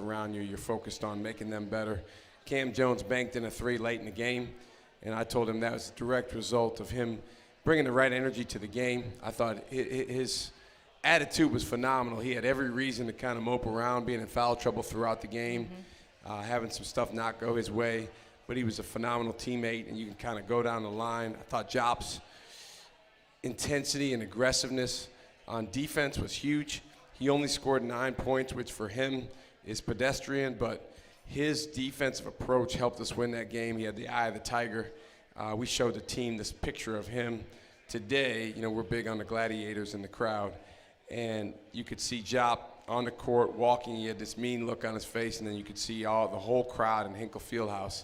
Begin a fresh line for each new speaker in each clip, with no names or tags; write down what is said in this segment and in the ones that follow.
around you. You're focused on making them better. Cam Jones banked in a 3 late in the game, and I told him that was a direct result of him bringing the right energy to the game. I thought his attitude was phenomenal. He had every reason to kind of mope around, being in foul trouble throughout the game, having some stuff not go his way. But he was a phenomenal teammate, and you can kind of go down the line. I thought Jop's intensity and aggressiveness on defense was huge. He only scored 9 points, which for him is pedestrian, but his defensive approach helped us win that game. He had the eye of the tiger. We showed the team this picture of him today. You know, we're big on the gladiators in the crowd, and you could see Jop on the court walking. He had this mean look on his face, and then you could see the whole crowd in Hinkle Fieldhouse.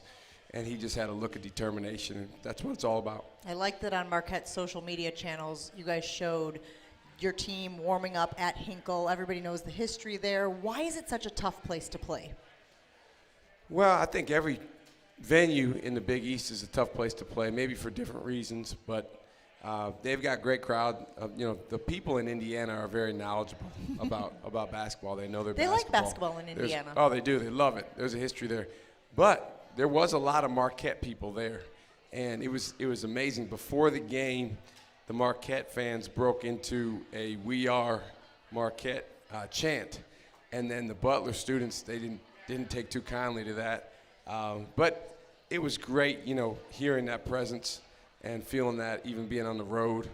And he just had a look of determination, and that's what it's all about.
I like that on Marquette's social media channels, you guys showed your team warming up at Hinkle. Everybody knows the history there. Why is it such a tough place to play?
Well, I think every venue in the Big East is a tough place to play, maybe for different reasons, but they've got great crowd. You know, the people in Indiana are very knowledgeable about basketball. They know their basketball.
They like basketball in Indiana.
Oh, they do. They love it. There's a history there. But there was a lot of Marquette people there, and it was amazing. Before the game, the Marquette fans broke into a "We Are Marquette" chant, and then the Butler students, they didn't take too kindly to that, but it was great, you know, hearing that presence and feeling that, even being on the road.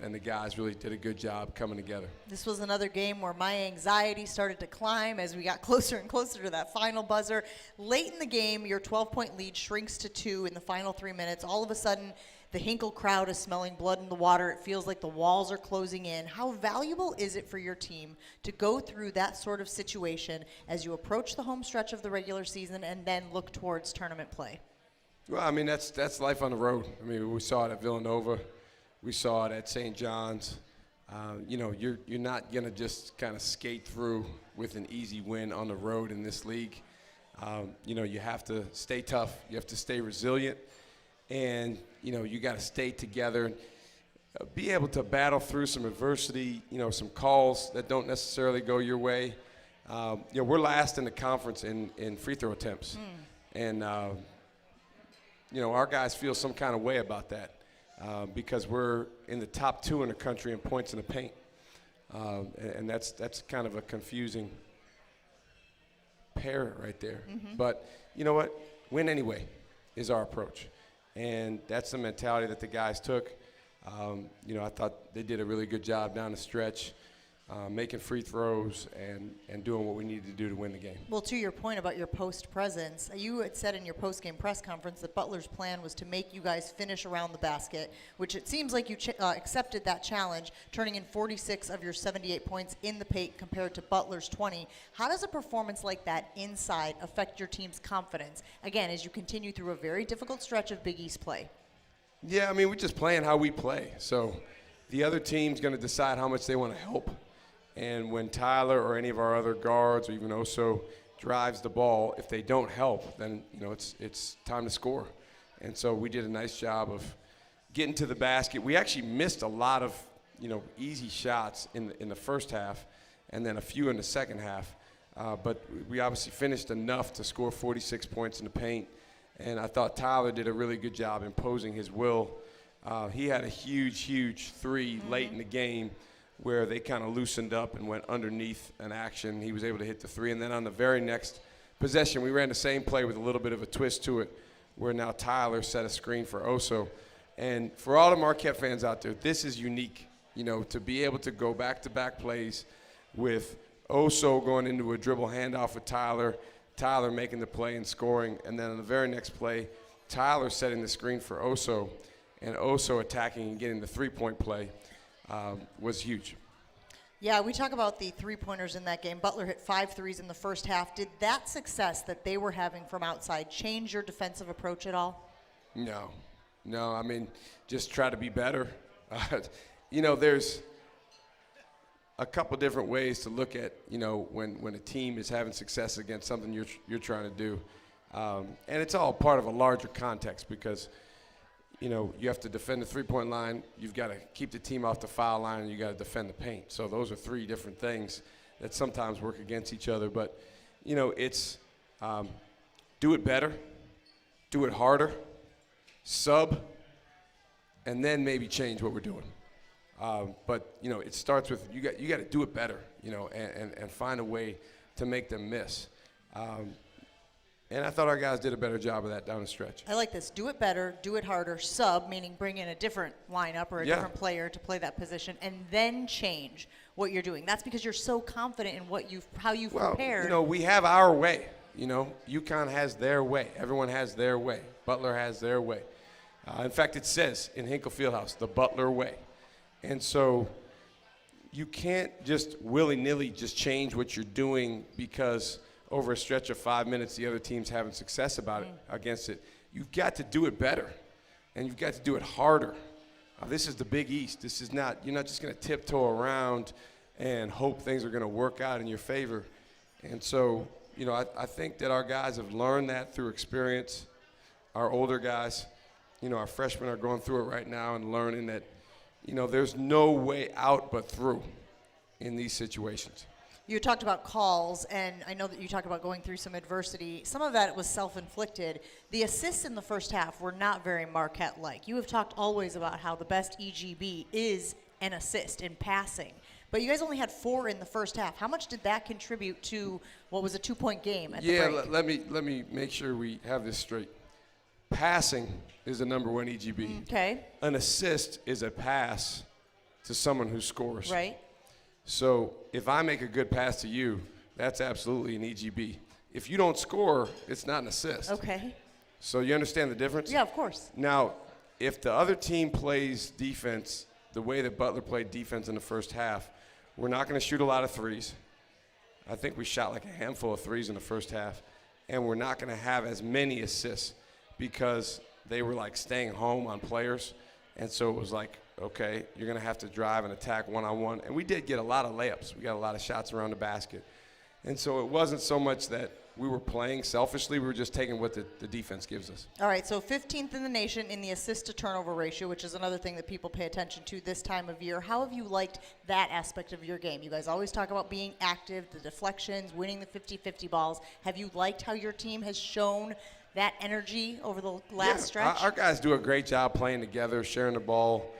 And the guys really did a good job coming together.
This was another game where my anxiety started to climb as we got closer and closer to that final buzzer. Late in the game, your 12-point lead shrinks to 2 in the final 3 minutes. All of a sudden, the Hinkle crowd is smelling blood in the water. It feels like the walls are closing in. How valuable is it for your team to go through that sort of situation as you approach the home stretch of the regular season and then look towards tournament play?
Well, I mean, that's life on the road. I mean, we saw it at Villanova. We saw it at St. John's. You know, you're not going to just kind of skate through with an easy win on the road in this league. You know, you have to stay tough. You have to stay resilient. And, you know, you got to stay together and be able to battle through some adversity, you know, some calls that don't necessarily go your way. You know, we're last in the conference in free throw attempts. And, you know, our guys feel some kind of way about that. Because we're in the top 2 in the country in points in the paint. And that's kind of a confusing pair right there. But you know what? Win anyway is our approach. And that's the mentality that the guys took. You know, I thought they did a really good job down the stretch, making free throws and doing what we needed to do to win the game.
Well, to your point about your post presence, you had said in your post-game press conference that Butler's plan was to make you guys finish around the basket, which it seems like you accepted that challenge, turning in 46 of your 78 points in the paint compared to Butler's 20. How does a performance like that inside affect your team's confidence, again, as you continue through a very difficult stretch of Big East play?
Yeah, I mean, we're just playing how we play. So the other team's going to decide how much they want to help. And when Tyler or any of our other guards or even Oso drives the ball, if they don't help, then, you know, it's time to score. And so we did a nice job of getting to the basket. We actually missed a lot of, you know, easy shots in the first half and then a few in the second half. But we obviously finished enough to score 46 points in the paint. And I thought Tyler did a really good job imposing his will. He had a huge 3 late in the game where they kind of loosened up and went underneath an action. He was able to hit the 3. And then on the very next possession, we ran the same play with a little bit of a twist to it, where now Tyler set a screen for Oso. And for all the Marquette fans out there, this is unique, you know, to be able to go back-to-back plays with Oso going into a dribble handoff with Tyler, Tyler making the play and scoring, and then on the very next play, Tyler setting the screen for Oso, and Oso attacking and getting the three-point play. Was huge.
Yeah, we talk about the three-pointers in that game. Butler hit 5 threes in the first half. Did that success that they were having from outside change your defensive approach at all?
No. I mean, just try to be better. You know, there's a couple different ways to look at, you know, when a team is having success against something you're trying to do. And it's all part of a larger context because, you know, you have to defend the three-point line, you've got to keep the team off the foul line, and you got to defend the paint. So those are 3 different things that sometimes work against each other. But, it's do it better, do it harder, sub, and then maybe change what we're doing. But it starts with you got to do it better, and find a way to make them miss. And I thought our guys did a better job of that down the stretch.
I like this. Do it better, do it harder, sub, meaning bring in a different lineup or a different player to play that position, and then change what you're doing. That's because you're so confident in how you've prepared.
We have our way. UConn has their way. Everyone has their way. Butler has their way. In fact, it says in Hinkle Fieldhouse, the Butler way. And so you can't just willy-nilly just change what you're doing because over a stretch of 5 minutes the other team's having success against it. You've got to do it better, and you've got to do it harder. This is the Big East. You're not just going to tiptoe around and hope things are going to work out in your favor. And so, I think that our guys have learned that through experience. Our older guys, our freshmen are going through it right now and learning that, there's no way out but through in these situations.
You talked about calls, and I know that you talked about going through some adversity. Some of that was self-inflicted. The assists in the first half were not very Marquette-like. You have talked always about how the best EGB is an assist in passing. But you guys only had 4 in the first half. How much did that contribute to what was a 2-point game at the break?
Let me make sure we have this straight. Passing is the number 1 EGB.
Okay.
An assist is a pass to someone who scores.
Right.
So if I make a good pass to you, that's absolutely an EGB. If you don't score, it's not an assist.
Okay.
So you understand the difference?
Yeah, of course.
Now, if the other team plays defense the way that Butler played defense in the first half, we're not going to shoot a lot of threes. I think we shot like a handful of threes in the first half, and we're not going to have as many assists because they were like staying home on players. And so it was like, okay, you're going to have to drive and attack one-on-one. And we did get a lot of layups. We got a lot of shots around the basket. And so it wasn't so much that we were playing selfishly. We were just taking what the defense gives us.
All right, so 15th in the nation in the assist-to-turnover ratio, which is another thing that people pay attention to this time of year. How have you liked that aspect of your game? You guys always talk about being active, the deflections, winning the 50-50 balls. Have you liked how your team has shown that energy over the last stretch?
Our guys do a great job playing together, sharing the ball.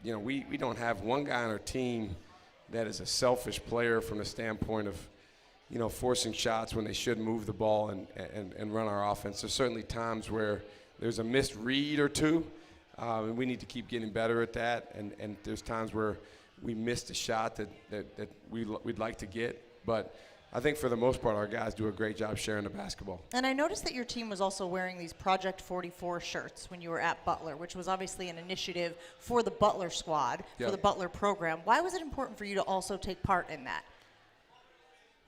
We don't have one guy on our team that is a selfish player from the standpoint of, forcing shots when they should move the ball and run our offense. There's certainly times where there's a missed read or two, and we need to keep getting better at that. And there's times where we missed a shot that we'd like to get. But I think for the most part, our guys do a great job sharing the basketball.
And I noticed that your team was also wearing these Project 44 shirts when you were at Butler, which was obviously an initiative for the Butler squad, for the Butler program. Why was it important for you to also take part in that?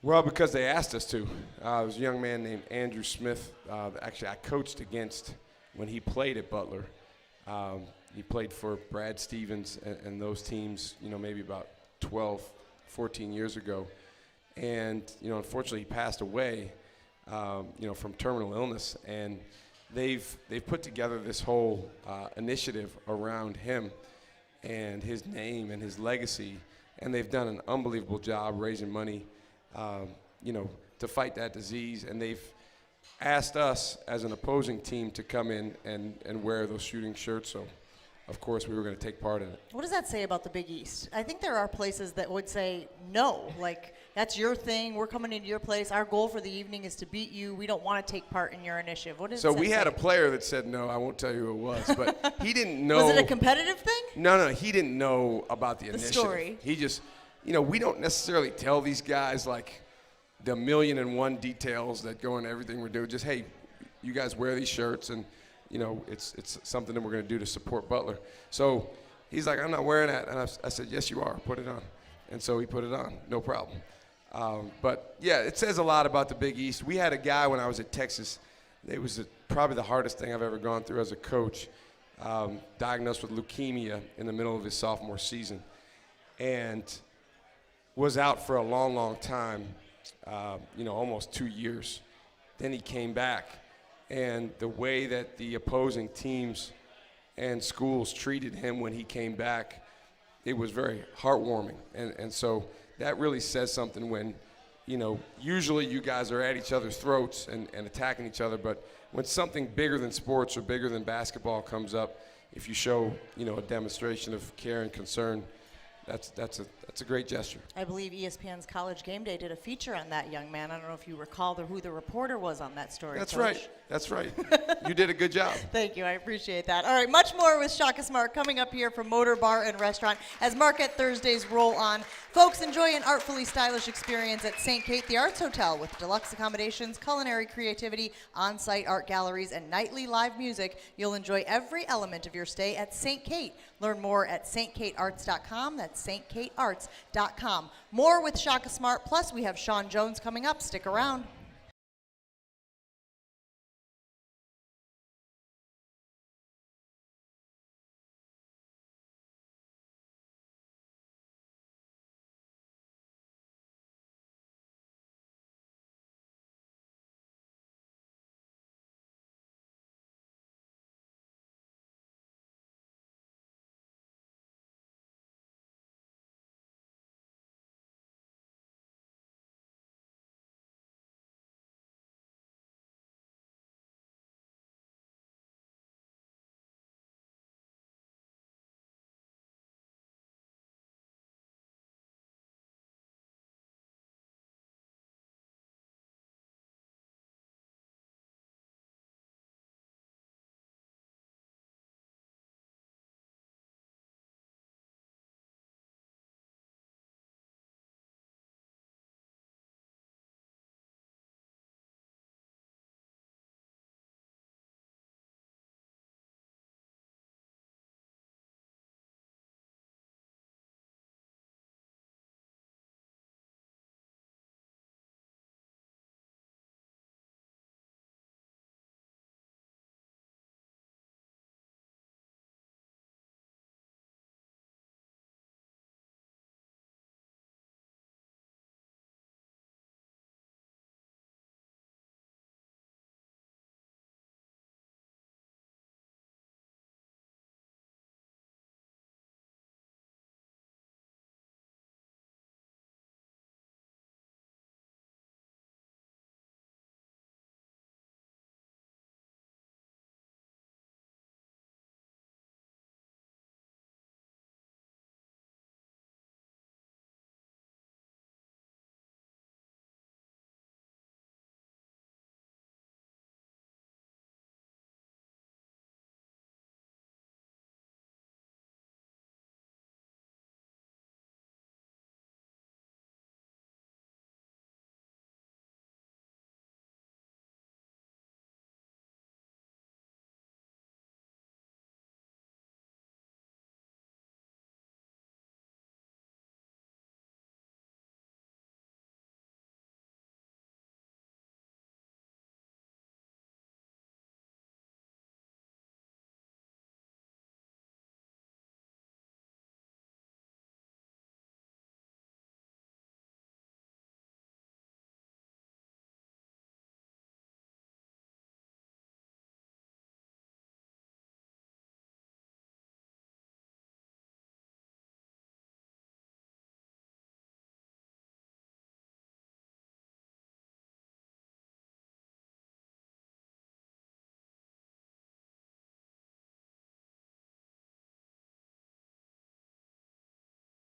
Well, because they asked us to. There was a young man named Andrew Smith. Actually, I coached against when he played at Butler. He played for Brad Stevens and those teams, maybe about 12, 14 years ago. And, unfortunately, he passed away, from terminal illness. And they've put together this whole initiative around him and his name and his legacy. And they've done an unbelievable job raising money, to fight that disease. And they've asked us as an opposing team to come in and wear those shooting shirts. So, of course, we were going to take part in it.
What does that say about the Big East? I think there are places that would say no, like, that's your thing. We're coming into your place. Our goal for the evening is to beat you. We don't want to take part in your initiative. What does
So
that
we
say?
had a player that said no. I won't tell you who it was, but he didn't know.
Was it a competitive thing?
No, he didn't know about the initiative.
Story.
He just, we don't necessarily tell these guys like the 1,000,001 details that go into everything we're doing. Just, hey, you guys wear these shirts, and it's something that we're going to do to support Butler. So he's like, I'm not wearing that, and I said, yes, you are. Put it on. And so he put it on, no problem. But yeah, it says a lot about the Big East. We had a guy when I was at Texas. It was probably the hardest thing I've ever gone through as a coach. Diagnosed with leukemia in the middle of his sophomore season, and was out for a long, long time. Almost 2 years. Then he came back, and the way that the opposing teams and schools treated him when he came back, it was very heartwarming. And so that really says something when usually you guys are at each other's throats and attacking each other, but when something bigger than sports or bigger than basketball comes up, if you show, a demonstration of care and concern, that's a great gesture.
I believe ESPN's College Game Day did a feature on that young man. I don't know if you recall who the reporter was on that story.
That's
Coach.
right. That's right. You did a good job.
Thank you. I appreciate that. All right, much more with Shaka Smart coming up here from Motor Bar and Restaurant as Marquette Thursdays roll on. Folks, enjoy an artfully stylish experience at St. Kate the Arts Hotel with deluxe accommodations, culinary creativity, on-site art galleries, and nightly live music. You'll enjoy every element of your stay at St. Kate. Learn more at stkatearts.com. That's stkatearts.com. More with Shaka Smart. Plus, we have Sean Jones coming up. Stick around.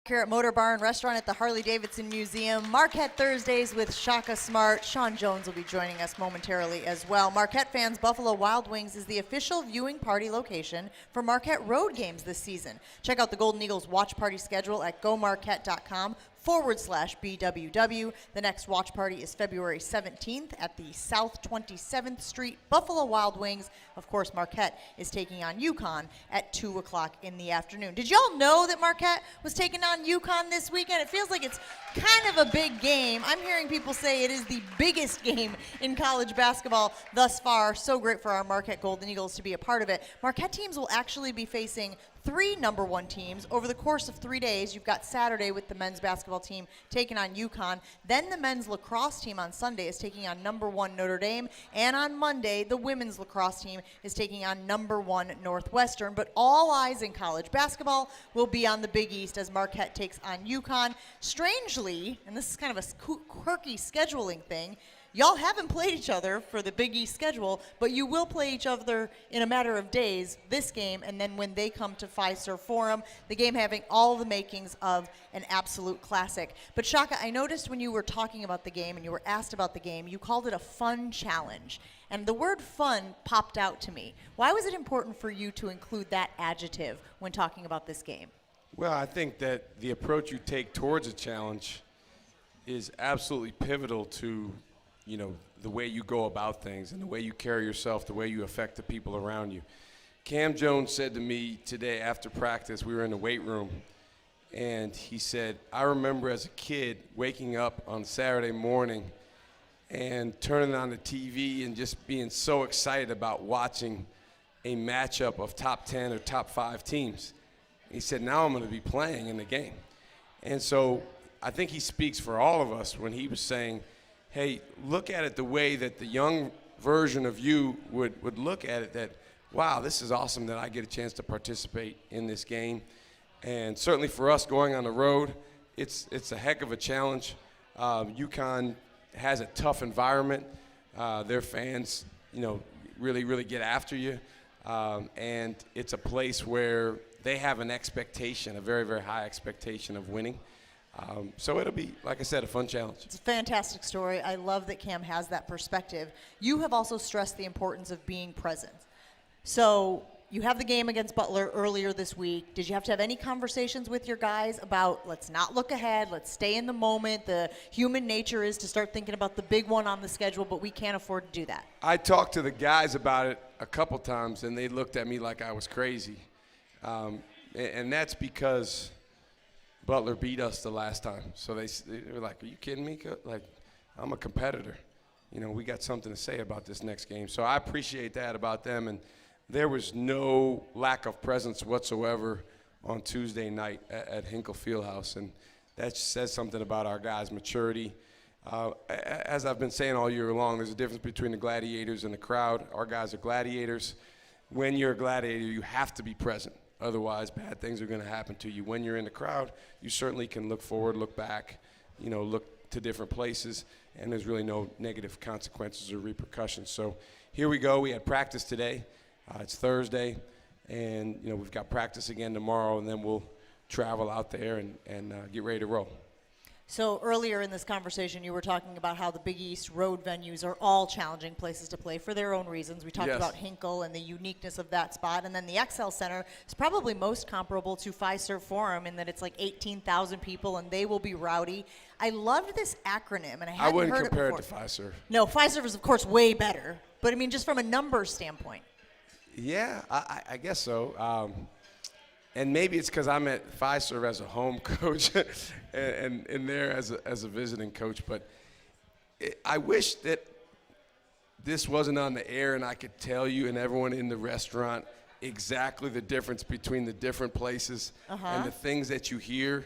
Here at Motor Bar and Restaurant at the Harley Davidson Museum. Marquette Thursdays with Shaka Smart. Sean Jones will be joining us momentarily as well. Marquette fans, Buffalo Wild Wings is the official viewing party location for Marquette road games this season. Check out the Golden Eagles watch party schedule at gomarquette.com/BWW. The next watch party is February 17th at the South 27th Street Buffalo Wild Wings. Of course, Marquette is taking on UConn at 2 o'clock in the afternoon. Did y'all know that Marquette was taking on UConn this weekend? It feels like it's kind of a big game. I'm hearing people say it is the biggest game in college basketball thus far. So great for our Marquette Golden Eagles to be a part of it. Marquette teams will actually be facing 3 number 1 teams. Over the course of 3 days, you've got Saturday with the men's basketball team taking on UConn. Then the men's lacrosse team on Sunday is taking on number 1 Notre Dame. And on Monday, the women's lacrosse team is taking on number 1 Northwestern. But all eyes in college basketball will be on the Big East as Marquette takes on UConn. Strangely, and this is kind of a quirky scheduling thing, y'all haven't played each other for the Big East schedule, but you will play each other in a matter of days, this game, and then when they come to Fiserv Forum, the game having all the makings of an absolute classic. But Shaka, I noticed when you were talking about the game and you were asked about the game, you called it a fun challenge. And the word fun popped out to me. Why was it important for you to include that adjective when talking about this game?
Well, I think that the approach you take towards a challenge is absolutely pivotal to the way you go about things and the way you carry yourself, the way you affect the people around you. Cam Jones said to me today after practice, we were in the weight room, and he said, I remember as a kid waking up on Saturday morning and turning on the TV and just being so excited about watching a matchup of top 10 or top 5 teams. He said, now I'm going to be playing in the game. And so I think he speaks for all of us when he was saying, hey, look at it the way that the young version of you would look at it, that, wow, this is awesome that I get a chance to participate in this game. And certainly for us going on the road, it's a heck of a challenge. UConn has a tough environment. Their fans, really, really get after you. And it's a place where they have an expectation, a very, very high expectation of winning. So it'll be, like I said, a fun challenge.
It's a fantastic story. I love that Cam has that perspective. You have also stressed the importance of being present. So you have the game against Butler earlier this week. Did you have to have any conversations with your guys about, let's not look ahead, let's stay in the moment? The human nature is to start thinking about the big one on the schedule, but we can't afford to do that.
I talked to the guys about it a couple times, and they looked at me like I was crazy. And that's because Butler beat us the last time. So they were like, are you kidding me? Like, I'm a competitor. We got something to say about this next game. So I appreciate that about them. And there was no lack of presence whatsoever on Tuesday night at Hinkle Fieldhouse. And that says something about our guys' maturity. As I've been saying all year long, there's a difference between the gladiators and the crowd. Our guys are gladiators. When you're a gladiator, you have to be present. Otherwise, bad things are going to happen to you. When you're in the crowd, you certainly can look forward, look back, look to different places, and there's really no negative consequences or repercussions. So here we go. We had practice today. It's Thursday, and we've got practice again tomorrow, and then we'll travel out there and get ready to roll.
So earlier in this conversation, you were talking about how the Big East road venues are all challenging places to play for their own reasons. We talked about Hinkle and the uniqueness of that spot. And then the XL Center is probably most comparable to Fiserv Forum in that it's like 18,000 people and they will be rowdy. I loved this acronym, and I hadn't heard it before.
I wouldn't compare it to Fiserv.
No, Fiserv is, of course, way better. But, I mean, just from a numbers standpoint.
Yeah, I guess so. And maybe it's because I'm at Fiserv as a home coach and there as a visiting coach. But I wish that this wasn't on the air and I could tell you and everyone in the restaurant exactly the difference between the different places and the things that you hear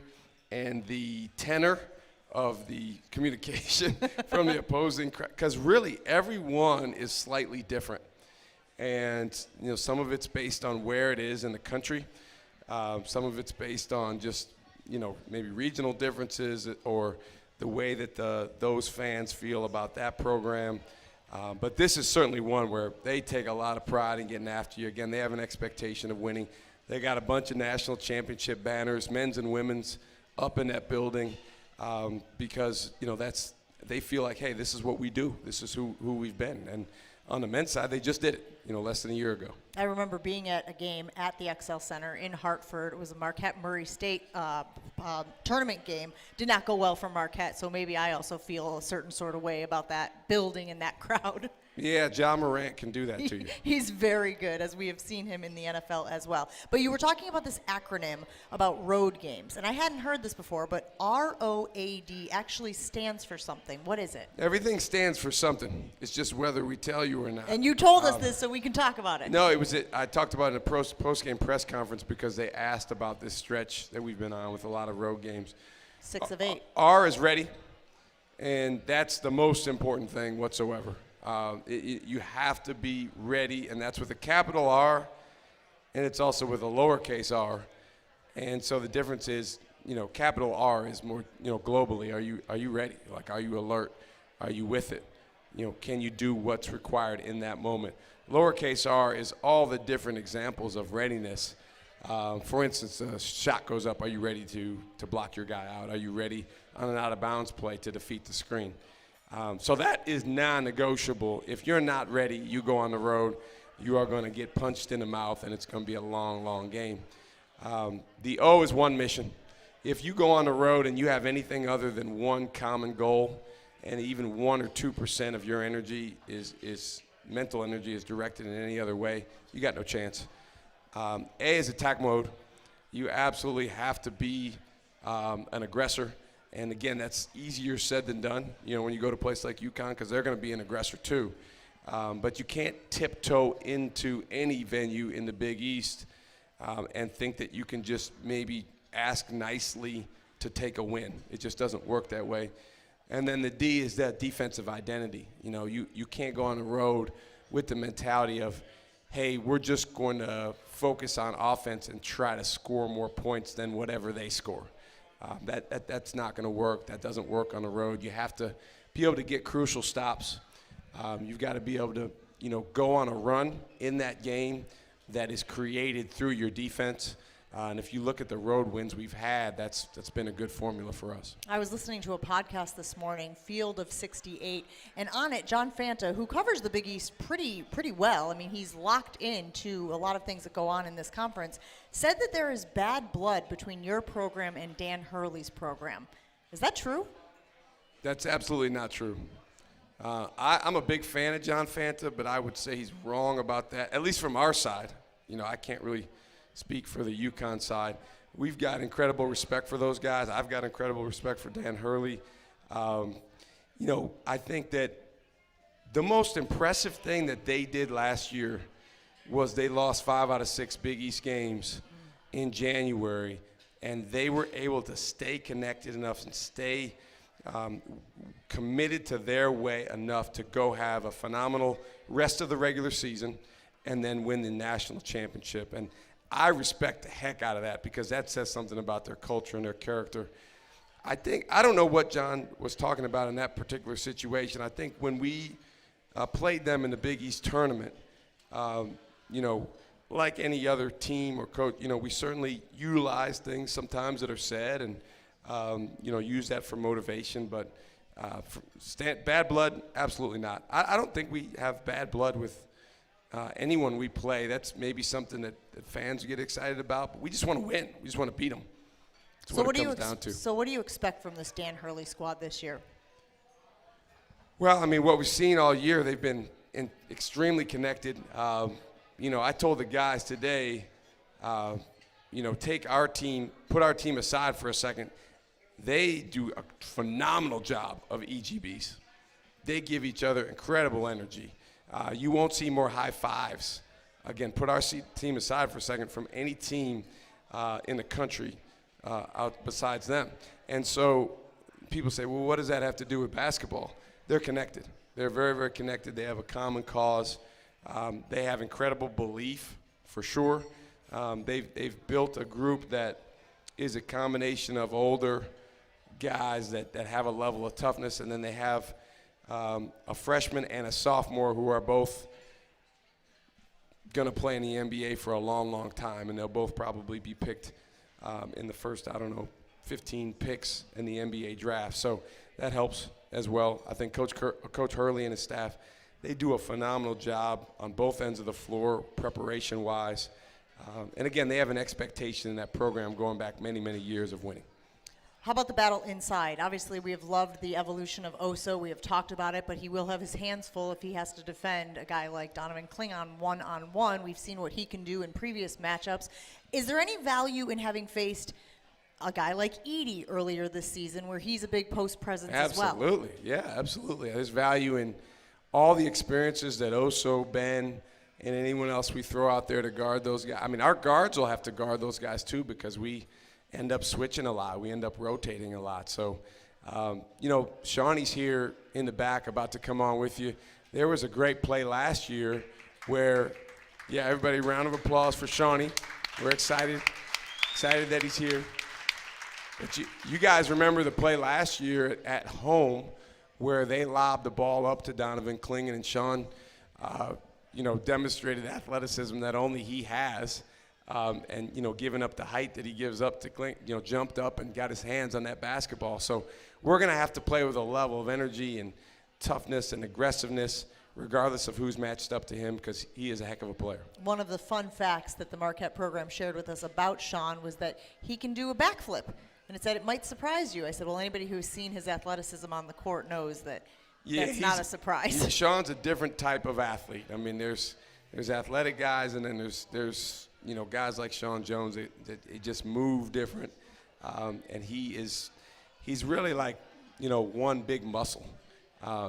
and the tenor of the communication from the opposing crowd. Because really, everyone is slightly different. And, some of it's based on where it is in the country. Some of it's based on just, maybe regional differences or the way that those fans feel about that program. But this is certainly one where they take a lot of pride in getting after you. Again, they have an expectation of winning. They got a bunch of national championship banners, men's and women's, up in that building because, they feel like, hey, this is what we do. This is who we've been. And on the men's side, they just did it, less than a year ago.
I remember being at a game at the XL Center in Hartford. It was a Marquette-Murray State tournament game. Did not go well for Marquette, so maybe I also feel a certain sort of way about that building and that crowd.
Yeah, John Morant can do that to you.
He's very good, as we have seen him in the NFL as well. But you were talking about this acronym about road games, and I hadn't heard this before, but ROAD actually stands for something. What is it?
Everything stands for something. It's just whether we tell you you were not.
And you told us this so we can talk about it.
No, I talked about it in a post-game press conference because they asked about this stretch that we've been on with a lot of road games.
6 of 8.
R is ready, and that's the most important thing whatsoever. You have to be ready, and that's with a capital R, and it's also with a lowercase r. And so the difference is, capital R is more, globally. Are you ready? Like, are you alert? Are you with it? Can you do what's required in that moment? Lowercase r is all the different examples of readiness. For instance, a shot goes up. Are you ready to block your guy out? Are you ready on an out-of-bounds play to defeat the screen? So that is non-negotiable. If you're not ready, you go on the road, you are going to get punched in the mouth, and it's going to be a long, long game. The O is one mission. If you go on the road and you have anything other than one common goal, and even 1 or 2% of your energy is mental energy is directed in any other way, you got no chance. A is attack mode. You absolutely have to be an aggressor. And again, that's easier said than done, when you go to a place like UConn, because they're going to be an aggressor too. But you can't tiptoe into any venue in the Big East and think that you can just maybe ask nicely to take a win. It just doesn't work that way. And then the D is that defensive identity. You can't go on the road with the mentality of, hey, we're just going to focus on offense and try to score more points than whatever they score. That's not going to work. That doesn't work on the road. You have to be able to get crucial stops. You've got to be able to, go on a run in that game that is created through your defense. And if you look at the road wins we've had, that's been a good formula for us.
I was listening to a podcast this morning, Field of 68, and on it, John Fanta, who covers the Big East pretty well, I mean, he's locked into a lot of things that go on in this conference, said that there is bad blood between your program and Dan Hurley's program. Is that true?
That's absolutely not true. I'm a big fan of John Fanta, but I would say he's wrong about that, at least from our side. I can't really speak for the UConn side. We've got incredible respect for those guys. I've got incredible respect for Dan Hurley. I think that the most impressive thing that they did last year was they lost 5 out of 6 Big East games in January, and they were able to stay connected enough and stay committed to their way enough to go have a phenomenal rest of the regular season and then win the national championship. And I respect the heck out of that because that says something about their culture and their character. I don't know what John was talking about in that particular situation. I think when we played them in the Big East tournament, like any other team or coach, we certainly utilize things sometimes that are said and, use that for motivation. But bad blood, absolutely not. I don't think we have bad blood with anyone we play. That's maybe something that fans get excited about, but we just want to win. We just want to beat them. That's what it comes down to.
So what do you expect from this Dan Hurley squad this year?
Well, I mean, what we've seen all year, they've been extremely connected. I told the guys today, take our team, put our team aside for a second. They do a phenomenal job of EGBs. They give each other incredible energy. You won't see more high fives. Again, put our team aside for a second from any team in the country out besides them. And so people say, well, what does that have to do with basketball? They're connected. They're very, very connected. They have a common cause. They have incredible belief, for sure. They've built a group that is a combination of older guys that have a level of toughness, and then they have a freshman and a sophomore who are both going to play in the NBA for a long, long time, and they'll both probably be picked in the first, 15 picks in the NBA draft. So that helps as well. I think Coach Hurley and his staff, they do a phenomenal job on both ends of the floor, preparation-wise. And again, they have an expectation in that program going back many, many years of winning.
How about the battle inside? Obviously, we have loved the evolution of Oso. We have talked about it, but he will have his hands full if he has to defend a guy like Donovan Klingon one-on-one. We've seen what he can do in previous matchups. Is there any value in having faced a guy like Edey earlier this season where he's a big post presence as well?
Absolutely. Yeah, absolutely. There's value in all the experiences that Oso, Ben, and anyone else we throw out there to guard those guys. I mean, our guards will have to guard those guys too because we end up switching a lot. We end up rotating a lot. So, Shawnee's here in the back about to come on with you. There was a great play last year where, everybody, round of applause for Shawnee. We're excited that he's here. But you guys remember the play last year at home where they lobbed the ball up to Donovan Clingan, and Sean, demonstrated athleticism that only he has, and giving up the height that he gives up to Clingan, jumped up and got his hands on that basketball. So we're going to have to play with a level of energy and toughness and aggressiveness, regardless of who's matched up to him, because he is a heck of a player.
One of the fun facts that the Marquette program shared with us about Sean was that he can do a backflip. And it said it might surprise you. I said, well, anybody who's seen his athleticism on the court knows that that's not a surprise.
Sean's a different type of athlete. I mean, there's athletic guys, and then there's guys like Sean Jones that just move different. And he's really like, one big muscle.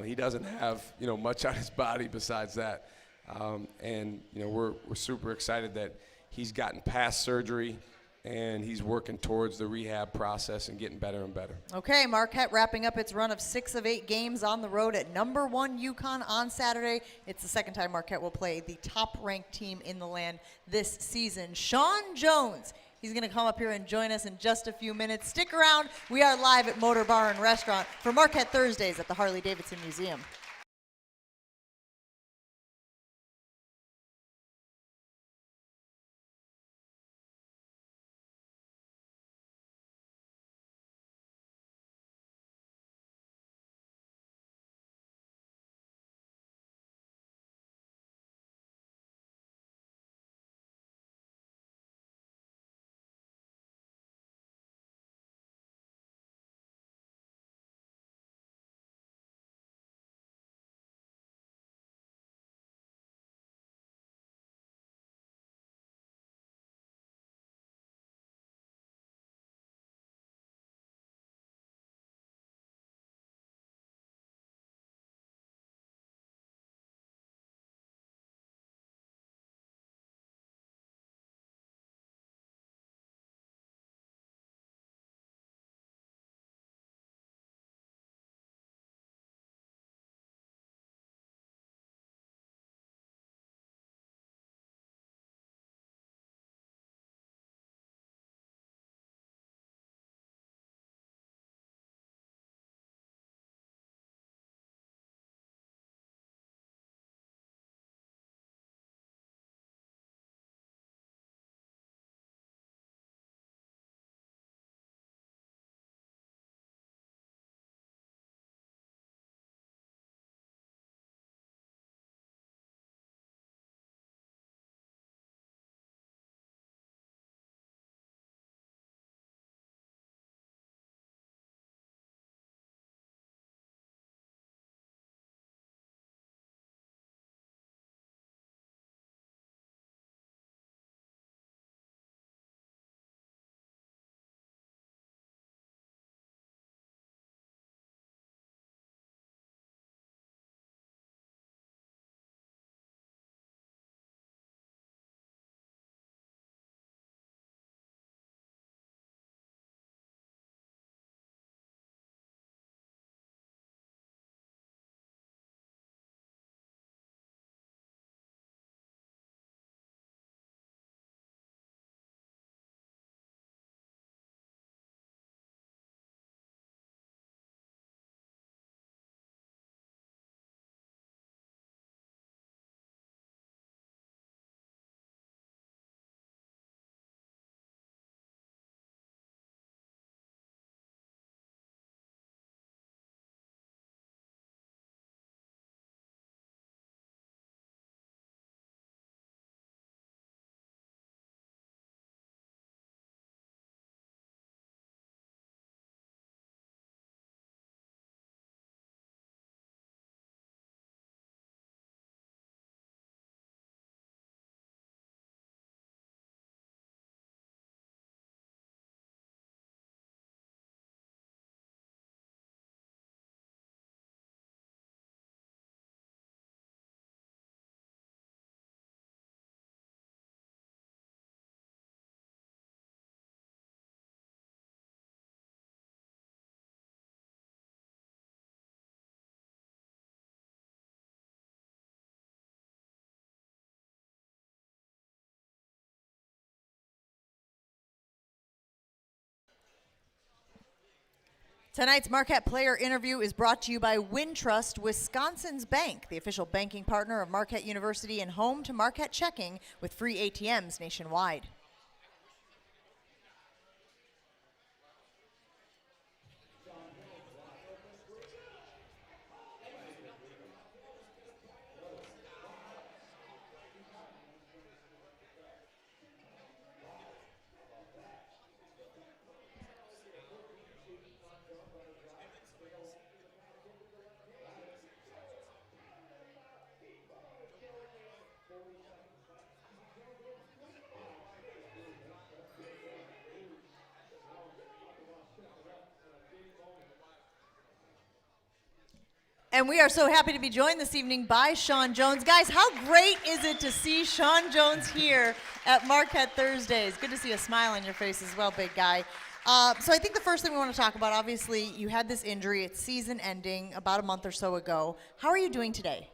He doesn't have, much on his body besides that. We're super excited that he's gotten past surgery and he's working towards the rehab process and getting better and better.
Okay, Marquette wrapping up its run of 6 of 8 games on the road at number 1 UConn on Saturday. It's the second time Marquette will play the top-ranked team in the land this season. Sean Jones, he's going to come up here and join us in just a few minutes. Stick around. We are live at Motor Bar and Restaurant for Marquette Thursdays at the Harley Davidson Museum. Tonight's Marquette player interview is brought to you by Wintrust Wisconsin's Bank, the official banking partner of Marquette University and home to Marquette Checking with free ATMs nationwide. And we are so happy to be joined this evening by Sean Jones. Guys, how great is it to see Sean Jones here at Marquette Thursdays? Good to see a smile on your face as well, big guy. So I think the first thing we want to talk about, obviously, you had this injury. It's season ending about a month or so ago. How are you doing today?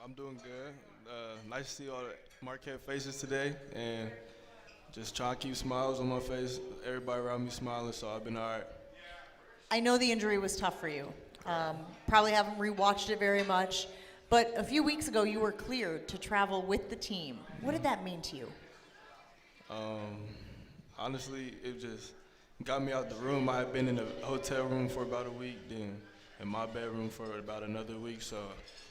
I'm doing good. Nice to see all the Marquette faces today, and just trying to keep smiles on my face. Everybody around me smiling, so I've been all right.
I know the injury was tough for you. Probably haven't rewatched it very much, but a few weeks ago you were cleared to travel with the team. What did that mean to you?
Honestly, it just got me out the room. I had been in a hotel room for about a week, then in my bedroom for about another week, so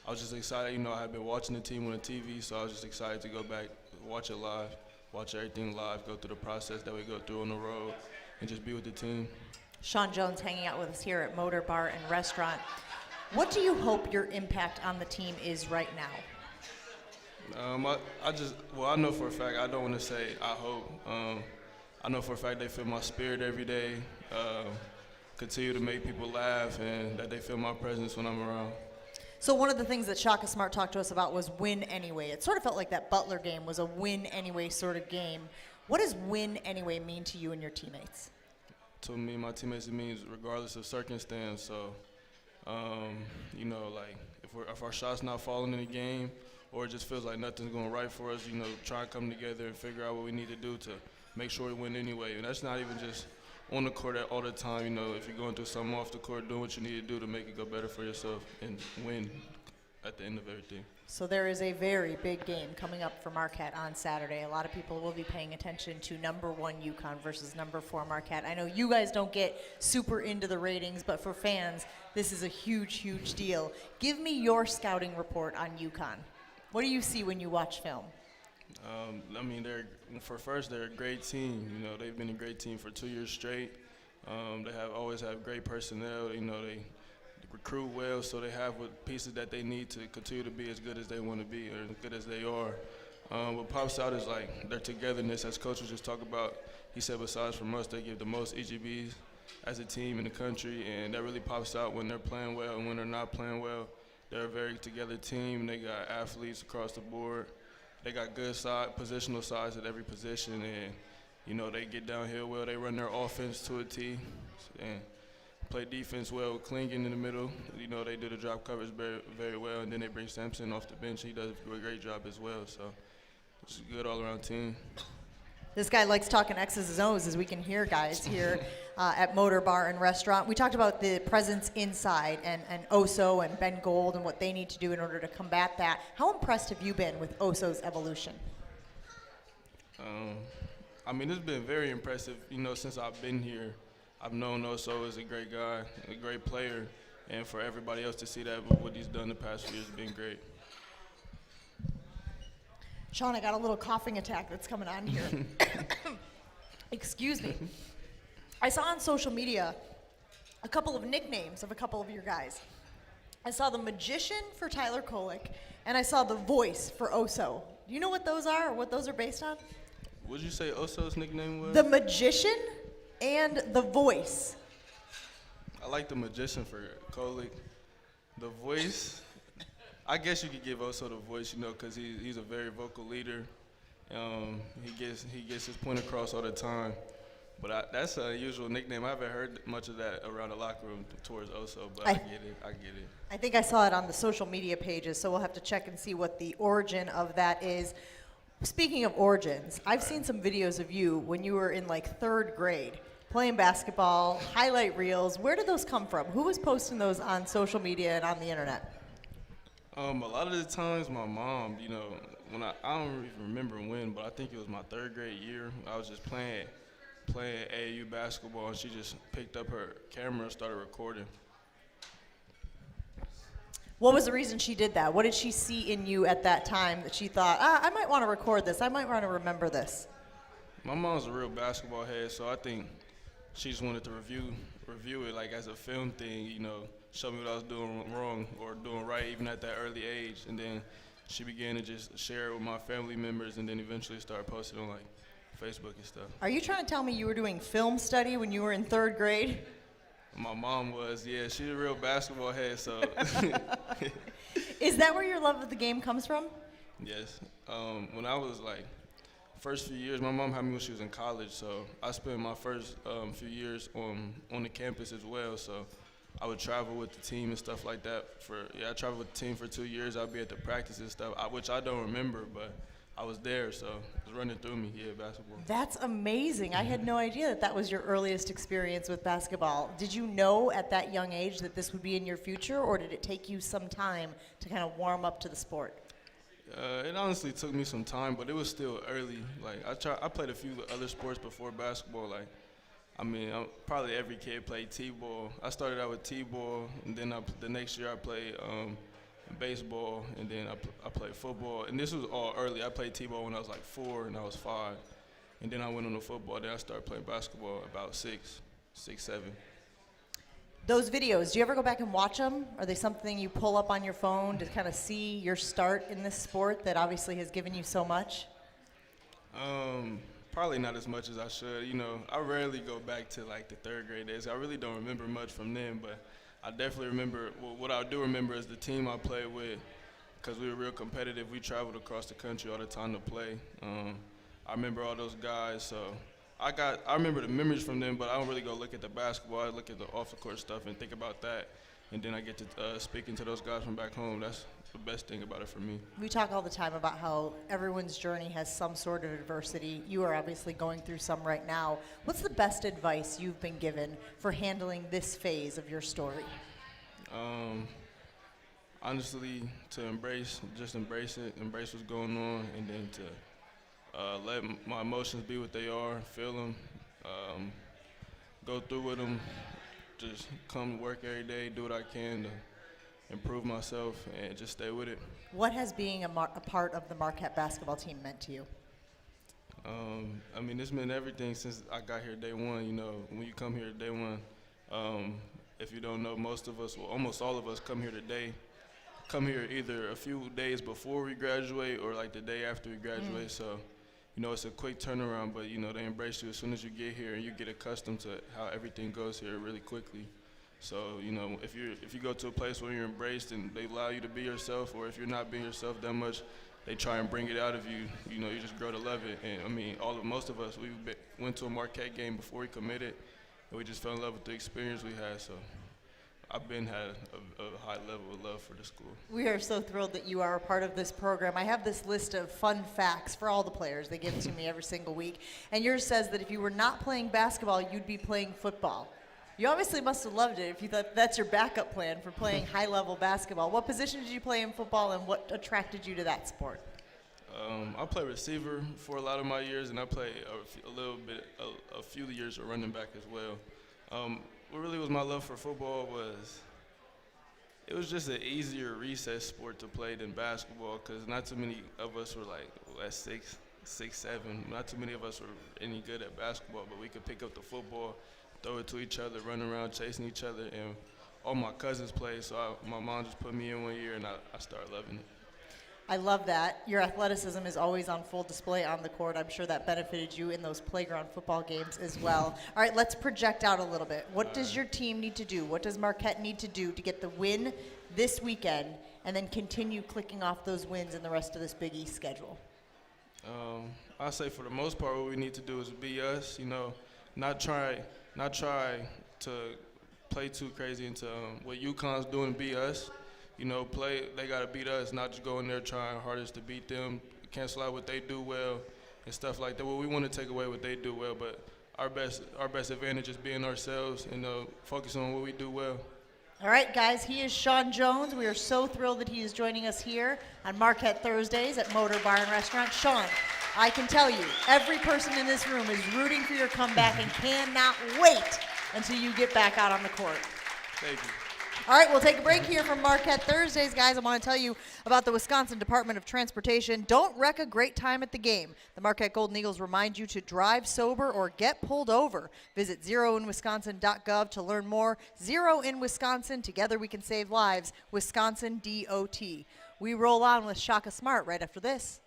I was just excited. You know, I had been watching the team on the TV, so I was just excited to go back, watch it live, watch everything live, go through the process that we go through on the road, and just be with the team.
Sean Jones hanging out with us here at Motor Bar and Restaurant. What do you hope your impact on the team is right now?
I know for a fact, I don't want to say I hope. I know for a fact they feel my spirit every day, continue to make people laugh, and that they feel my presence when I'm around.
So one of the things that Shaka Smart talked to us about was win anyway. It sort of felt like that Butler game was a win anyway sort of game. What does win anyway mean to you and your teammates?
To me, my teammates, it means regardless of circumstance. So, you know, like if our shots not falling in the game, or it just feels like nothing's going right for us, you know, try and come together and figure out what we need to do to make sure we win anyway. And that's not even just on the court all the time. You know, if you're going through something off the court, doing what you need to do to make it go better for yourself and win at the end of everything.
So there is a very big game coming up for Marquette on Saturday. A lot of people will be paying attention to number 1 UConn versus number 4 Marquette. I know you guys don't get super into the ratings, but for fans, this is a huge, huge deal. Give me your scouting report on UConn. What do you see when you watch film?
I mean, they're a great team. You know, they've been a great team for 2 years straight. They always have great personnel. You know, they recruit well, so they have what pieces that they need to continue to be as good as they want to be, or as good as they are. What pops out is like their togetherness, as coaches just talk about. He said besides from us, they give the most EGBs as a team in the country, and that really pops out when they're playing well and when they're not playing well. They're a very together team. They got athletes across the board. They got good positional size at every position, and you know they get downhill well. They run their offense to a T, and play defense well with Klingon in the middle. You know, they do the drop coverage very, very well, and then they bring Sampson off the bench. He does a great job as well, so it's a good all-around team.
This guy likes talking X's and O's, as we can hear, guys, here at Motor Bar and Restaurant. We talked about the presence inside and Oso and Ben Gold and what they need to do in order to combat that. How impressed have you been with Oso's evolution?
I mean, it's been very impressive. You know, since I've been here, I've known Oso as a great guy, a great player, and for everybody else to see that, what he's done the past few years has been great.
Sean, I got a little coughing attack that's coming on here. Excuse me. I saw on social media a couple of nicknames of a couple of your guys. I saw the Magician for Tyler Kolek, and I saw the Voice for Oso. Do you know what those are or what those are based on?
What did you say Oso's nickname was?
The Magician and the Voice.
I like the Magician for Kolek. The Voice, I guess you could give Oso the Voice, you know, because he's a very vocal leader. He gets his point across all the time. But that's a usual nickname. I haven't heard much of that around the locker room towards Oso, but I get it.
I think I saw it on the social media pages, so we'll have to check and see what the origin of that is. Speaking of origins, I've seen some videos of you when you were in like 3rd grade playing basketball, highlight reels. Where did those come from? Who was posting those on social media and on the internet?
A lot of the times, my mom, you know, when I don't even remember when, but I think it was my 3rd grade year. I was just playing AAU basketball, and she just picked up her camera and started recording.
What was the reason she did that? What did she see in you at that time that she thought, I might want to record this, I might want to remember this?
My mom's a real basketball head, so I think she just wanted to review it like as a film thing, you know, show me what I was doing wrong or doing right even at that early age. And then she began to just share it with my family members and then eventually started posting on like Facebook and stuff.
Are you trying to tell me you were doing film study when you were in 3rd grade?
My mom was, yeah, she's a real basketball head, so.
Is that where your love of the game comes from?
Yes. When I was like, first few years, my mom had me when she was in college, so I spent my first few years on the campus as well, so I would travel with the team and stuff like that. I traveled with the team for 2 years. I'd be at the practice and stuff, which I don't remember, but I was there, so it was running through me, basketball.
That's amazing. I had no idea that that was your earliest experience with basketball. Did you know at that young age that this would be in your future, or did it take you some time to kind of warm up to the sport?
It honestly took me some time, but it was still early. Like I played a few other sports before basketball. Like, I mean, probably every kid played t-ball. I started out with t-ball, and then the next year I played baseball, and then I played football. And this was all early. I played t-ball when I was like 4 and I was 5, and then I went on to football. Then I started playing basketball about 6, 7.
Those videos, do you ever go back and watch them? Are they something you pull up on your phone to kind of see your start in this sport that obviously has given you so much?
Probably not as much as I should. You know, I rarely go back to like the 3rd grade days. I really don't remember much from then, but I definitely remember, what I do remember is the team I played with, because we were real competitive. We traveled across the country all the time to play. I remember all those guys, so I remember the memories from them, but I don't really go look at the basketball. I look at the off-the-court stuff and think about that, and then I get to speaking to those guys from back home. That's the best thing about it for me.
We talk all the time about how everyone's journey has some sort of adversity. You are obviously going through some right now. What's the best advice you've been given for handling this phase of your story?
Honestly, to embrace it, embrace what's going on, and then to let my emotions be what they are, feel them, go through with them, just come to work every day, do what I can to improve myself, and just stay with it.
What has being a part of the Marquette basketball team meant to you?
I mean, it's meant everything since I got here day one. You know, when you come here day one, if you don't know, most of us, well, almost all of us come here either a few days before we graduate or like the day after we graduate. So, you know, it's a quick turnaround, but you know, they embrace you as soon as you get here, and you get accustomed to how everything goes here really quickly. So, you know, if you go to a place where you're embraced and they allow you to be yourself, or if you're not being yourself that much, they try and bring it out of you. You know, you just grow to love it. And I mean, most of us, we went to a Marquette game before we committed, and we just fell in love with the experience we had. So I've had a high level of love for the school.
We are so thrilled that you are a part of this program. I have this list of fun facts for all the players. They give it to me every single week. And yours says that if you were not playing basketball, you'd be playing football. You obviously must have loved it if you thought that's your backup plan for playing high-level basketball. What position did you play in football, and what attracted you to that sport?
I played receiver for a lot of my years, and I played a few years of running back as well. What really was my love for football was it was just an easier recess sport to play than basketball, because not too many of us were like at 6, 7. Not too many of us were any good at basketball, but we could pick up the football, throw it to each other, run around chasing each other, and all my cousins played, so my mom just put me in one year, and I started loving it.
I love that. Your athleticism is always on full display on the court. I'm sure that benefited you in those playground football games as well. All right, let's project out a little bit. What does your team need to do? What does Marquette need to do to get the win this weekend and then continue clicking off those wins in the rest of this Big East schedule?
I say for the most part what we need to do is be us, you know, not try to play too crazy into what UConn's doing, be us. You know, they got to beat us, not just go in there trying hardest to beat them, cancel out what they do well and stuff like that. Well, we want to take away what they do well, but our best advantage is being ourselves and focusing on what we do well.
All right, guys, he is Sean Jones. We are so thrilled that he is joining us here on Marquette Thursdays at Motor Bar and Restaurant. Sean, I can tell you, every person in this room is rooting for your comeback and cannot wait until you get back out on the court.
Thank you.
All right, we'll take a break here from Marquette Thursdays. Guys, I want to tell you about the Wisconsin Department of Transportation. Don't wreck a great time at the game. The Marquette Golden Eagles remind you to drive sober or get pulled over. Visit zeroinwisconsin.gov to learn more. Zero in Wisconsin. Together we can save lives. Wisconsin DOT. We roll on with Shaka Smart right after this.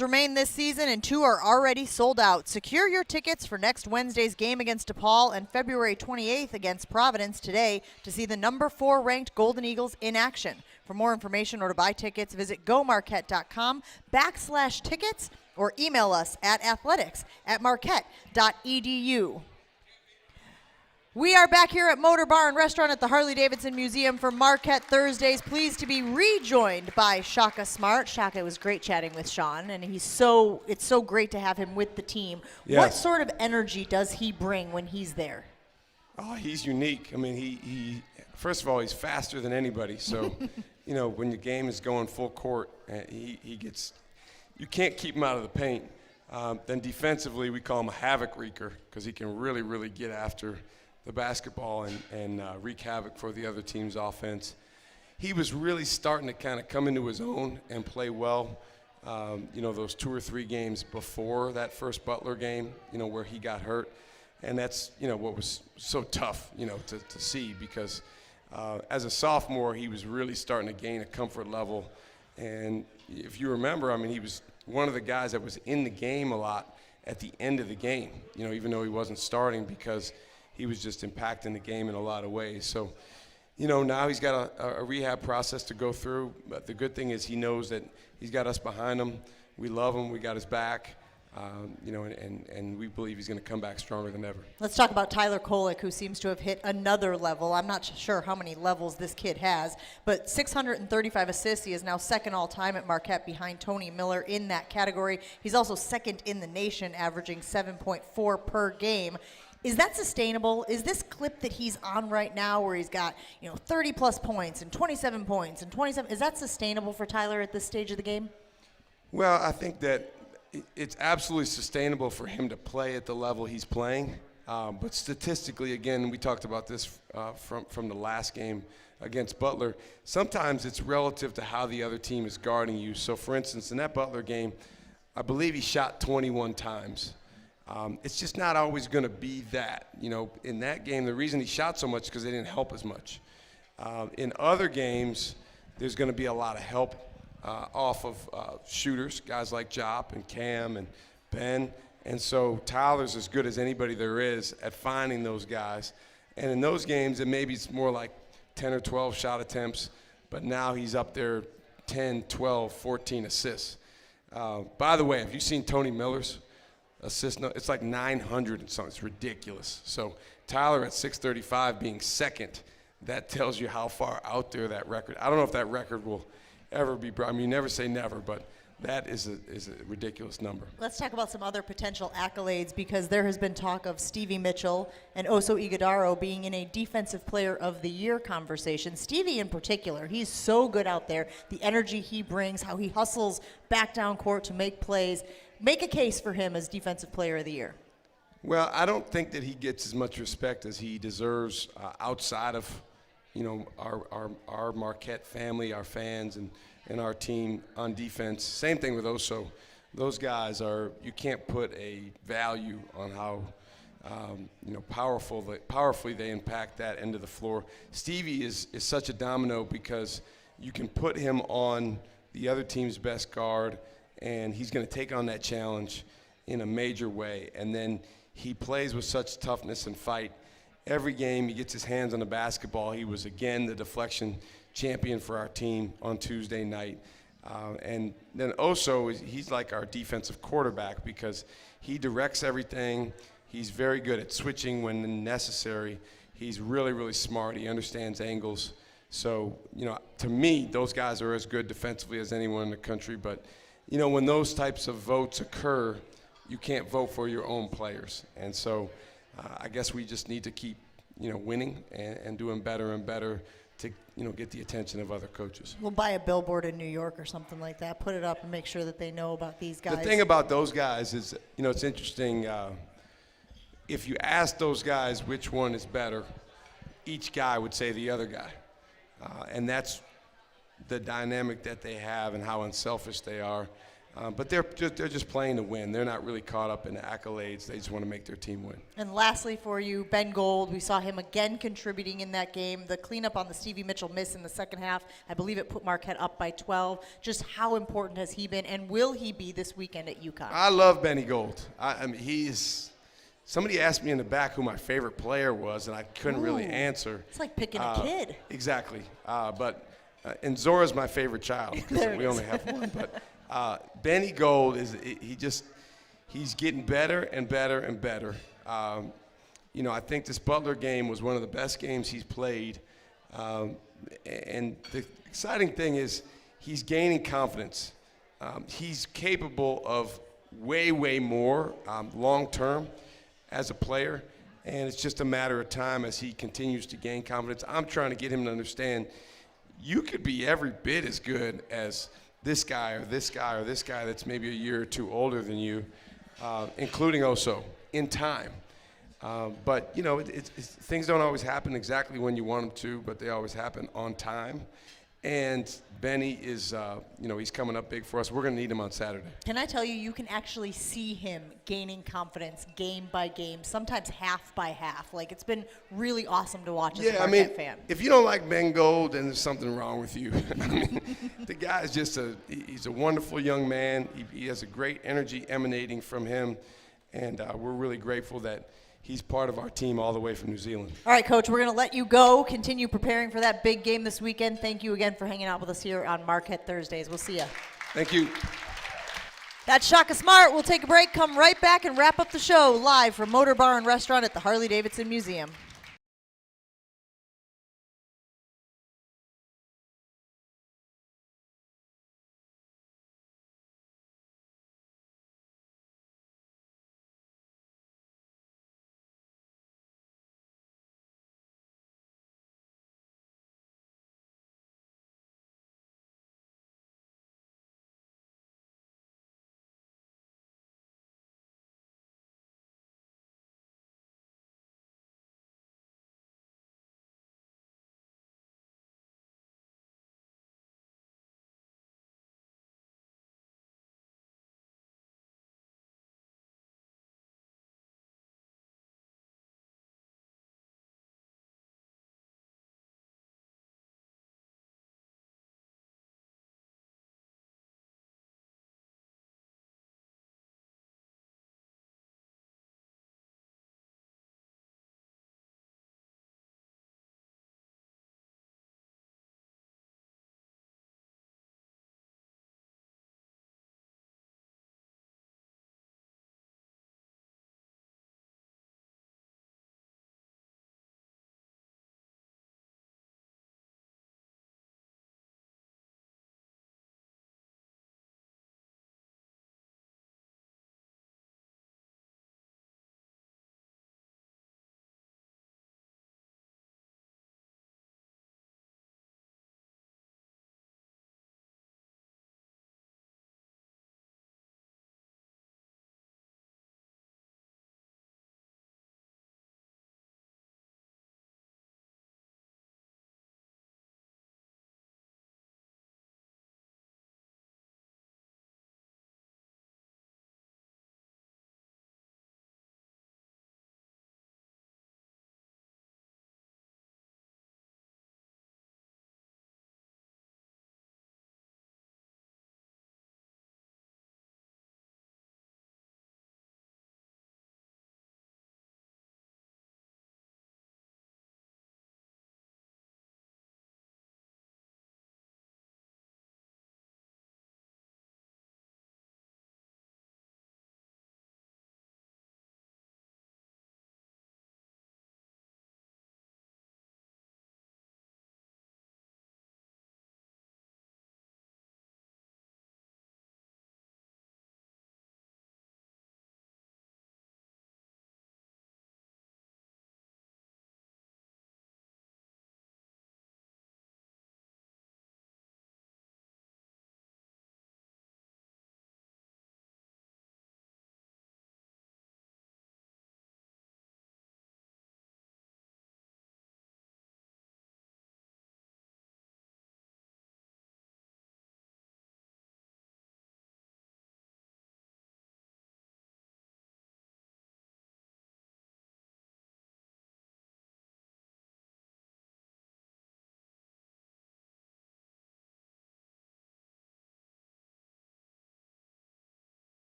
Remain this season and 2 are already sold out. Secure your tickets for next Wednesday's game against DePaul and February 28th against Providence today to see the number 4 ranked Golden Eagles in action. For more information or to buy tickets, visit gomarquette.com/tickets or email us at athletics@marquette.edu. We are back here at Motor Bar and Restaurant at the Harley Davidson Museum for Marquette Thursdays. Pleased to be rejoined by Shaka Smart. Shaka, it was great chatting with Sean, and it's so great to have him with the team.
Yes.
What sort of energy does he bring when he's there?
Oh, he's unique. I mean, he first of all, he's faster than anybody. So, when your game is going full court, he gets – you can't keep him out of the paint. Then defensively, we call him a havoc wreaker because he can really, really get after the basketball and wreak havoc for the other team's offense. He was really starting to kind of come into his own and play well, those 2 or 3 games before that first Butler game, where he got hurt. And that's, what was so tough, to see because as a sophomore, he was really starting to gain a comfort level. And if you remember, I mean, he was one of the guys that was in the game a lot at the end of the game, even though he wasn't starting because he was just impacting the game in a lot of ways. So, now he's got a rehab process to go through. But the good thing is he knows that he's got us behind him. We love him. We got his back. And we believe he's going to come back stronger than ever.
Let's talk about Tyler Kolek, who seems to have hit another level. I'm not sure how many levels this kid has, but 635 assists. He is now second all-time at Marquette behind Tony Miller in that category. He's also second in the nation, averaging 7.4 per game. Is that sustainable? Is this clip that he's on right now where he's got, 30-plus points and 27 points and 27, is that sustainable for Tyler at this stage of the game?
Well, I think that it's absolutely sustainable for him to play at the level he's playing. But statistically, again, we talked about this from the last game against Butler. Sometimes it's relative to how the other team is guarding you. So, for instance, in that Butler game, I believe he shot 21 times. It's just not always going to be that. In that game, the reason he shot so much is because they didn't help as much. In other games, there's going to be a lot of help off of shooters, guys like Jop and Cam and Ben. And so Tyler's as good as anybody there is at finding those guys. And in those games, it's more like 10 or 12 shot attempts, but now he's up there 10, 12, 14 assists. By the way, have you seen Tony Miller's assist? No, it's like 900 and something. It's ridiculous. So Tyler at 635 being second, that tells you how far out there that record. I don't know if that record will ever be brought. I mean, you never say never, but that is a ridiculous number.
Let's talk about some other potential accolades because there has been talk of Stevie Mitchell and Oso Ighodaro being in a Defensive Player of the Year conversation. Stevie in particular, he's so good out there. The energy he brings, how he hustles back down court to make plays. Make a case for him as Defensive Player of the Year.
Well, I don't think that he gets as much respect as he deserves outside of our Marquette family, our fans, and our team on defense. Same thing with Oso. Those guys you can't put a value on how powerfully they impact that end of the floor. Stevie is such a domino because you can put him on the other team's best guard, and he's going to take on that challenge in a major way. And then he plays with such toughness and fight. Every game he gets his hands on the basketball. He was, again, the deflection champion for our team on Tuesday night. And then Oso, he's like our defensive quarterback because he directs everything. He's very good at switching when necessary. He's really, really smart. He understands angles. So, to me, those guys are as good defensively as anyone in the country. But, when those types of votes occur, you can't vote for your own players. And so I guess we just need to keep, winning and doing better and better to, get the attention of other coaches.
We'll buy a billboard in New York or something like that, put it up and make sure that they know about these guys.
The thing about those guys is, it's interesting. If you ask those guys which one is better, each guy would say the other guy. And that's the dynamic that they have and how unselfish they are. But they're just playing to win. They're not really caught up in the accolades. They just want to make their team win.
And lastly for you, Ben Gold, we saw him again contributing in that game. The cleanup on the Stevie Mitchell miss in the second half, I believe it put Marquette up by 12. Just how important has he been, and will he be this weekend at UConn?
I love Benny Gold. I mean, he's – somebody asked me in the back who my favorite player was, and I couldn't really answer.
It's like picking a kid.
Exactly. And Zora's my favorite child because we only have one. But Benny Gold he's getting better and better and better. I think this Butler game was one of the best games he's played. And the exciting thing is he's gaining confidence. He's capable of way, way more long term as a player. And it's just a matter of time as he continues to gain confidence. I'm trying to get him to understand you could be every bit as good as this guy or this guy or this guy that's maybe a year or two older than you, including Oso, in time. But, you know, things don't always happen exactly when you want them to, but they always happen on time. And Benny is, you know, he's coming up big for us. We're going to need him on Saturday.
Can I tell you, you can actually see him gaining confidence game by game, sometimes half by half. Like, it's been really awesome to watch as a Marquette fan.
If you don't like Ben Gold, then there's something wrong with you. I mean, the guy's just he's a wonderful young man. He has a great energy emanating from him, and we're really grateful that he's part of our team all the way from New Zealand.
All right, Coach, we're going to let you go. Continue preparing for that big game this weekend. Thank you again for hanging out with us here on Marquette Thursdays. We'll see you.
Thank you.
That's Shaka Smart. We'll take a break, come right back, and wrap up the show live from Motor Bar and Restaurant at the Harley Davidson Museum.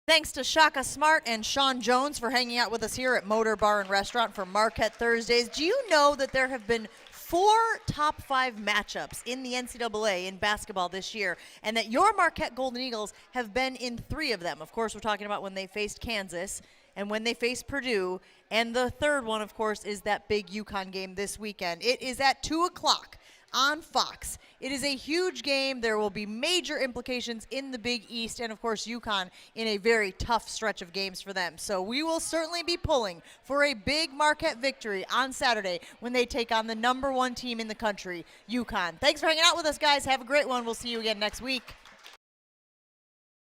Thanks to Shaka Smart and Sean Jones for hanging out with us here at Motor Bar and Restaurant for Marquette Thursdays. Do you know that there have been 4 top 5 matchups in the NCAA in basketball this year, and that your Marquette Golden Eagles have been in 3 of them? Of course, we're talking about when they faced Kansas, and when they face Purdue. And the third one, of course, is that big UConn game this weekend. It is at 2 o'clock on Fox. It is a huge game. There will be major implications in the Big East, and of course UConn in a very tough stretch of games for them. So we will certainly be pulling for a big Marquette victory on Saturday when they take on the #1 team in the country, UConn. Thanks for hanging out with us, guys. Have a great one. We'll see you again next week.